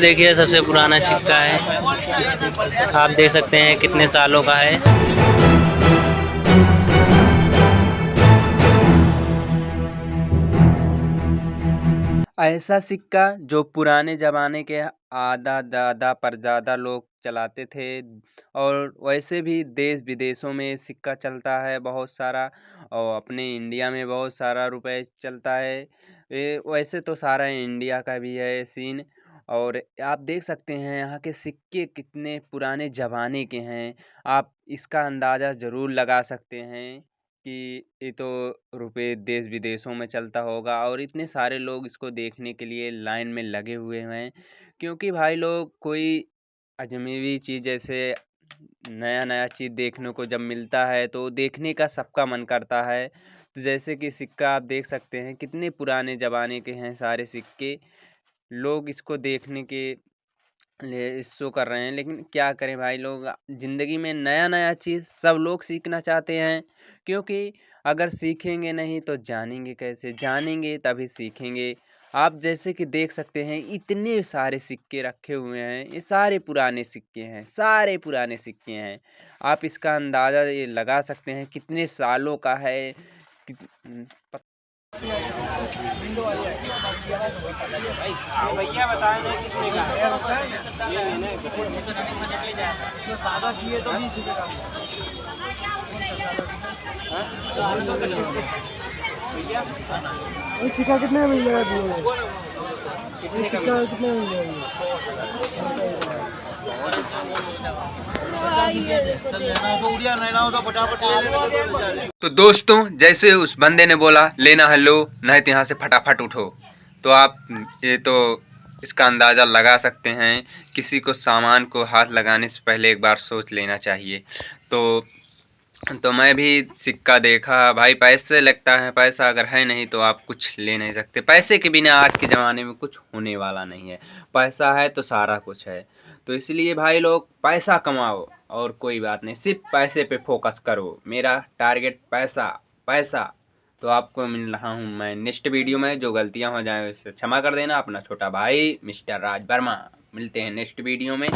देखिए सबसे पुराना सिक्का है। आप देख सकते हैं कितने सालों का है। ऐसा सिक्का जो पुराने ज़माने के आधा दादा परदादा लोग चलाते थे। और वैसे भी देश विदेशों में सिक्का चलता है बहुत सारा, और अपने इंडिया में बहुत सारा रुपए चलता है। वैसे तो सारा इंडिया का भी है सीन। और आप देख सकते हैं यहाँ के सिक्के कितने पुराने ज़माने के हैं। आप इसका अंदाज़ा ज़रूर लगा सकते हैं कि ये तो रुपए देश विदेशों में चलता होगा, और इतने सारे लोग इसको देखने के लिए लाइन में लगे हुए हैं। क्योंकि भाई लोग कोई अजनबी चीज़ जैसे नया नया चीज़ देखने को जब मिलता है तो देखने का सबका मन करता है। तो जैसे कि सिक्का आप देख सकते हैं कितने पुराने ज़माने के हैं सारे सिक्के। लोग इसको देखने के लिए शो कर रहे हैं, लेकिन क्या करें भाई लोग, ज़िंदगी में नया नया चीज़ सब लोग सीखना चाहते हैं। क्योंकि अगर सीखेंगे नहीं तो जानेंगे कैसे, जानेंगे तभी सीखेंगे। आप जैसे कि देख सकते हैं इतने सारे सिक्के रखे हुए हैं, ये सारे पुराने सिक्के हैं, सारे पुराने सिक्के हैं। आप इसका अंदाज़ा ये लगा सकते हैं कितने सालों का है। कित- भैया बताए ना कितने का है। ये लेना है सादा चाहिए तो 20 रुपये का। भैया सिक्का कितने में मिल जाएगा? कितने का कितने में मिल जाएगा? तो दोस्तों, जैसे उस बंदे ने बोला लेना है लो, नहीं तो यहाँ से फटाफट उठो। तो आप ये तो इसका अंदाज़ा लगा सकते हैं, किसी को सामान को हाथ लगाने से पहले एक बार सोच लेना चाहिए। तो मैं भी सिक्का देखा भाई, पैसे लगता है, पैसा अगर है नहीं तो आप कुछ ले नहीं सकते। पैसे के बिना आज के ज़माने में कुछ होने वाला नहीं है। पैसा है तो सारा कुछ है। तो इसलिए भाई लोग पैसा कमाओ, और कोई बात नहीं, सिर्फ पैसे पे फोकस करो। मेरा टारगेट पैसा, पैसा। तो आपको मिल रहा हूँ मैं नेक्स्ट वीडियो में। जो गलतियाँ हो जाए उसे क्षमा कर देना। अपना छोटा भाई मिस्टर राज वर्मा। मिलते हैं नेक्स्ट वीडियो में।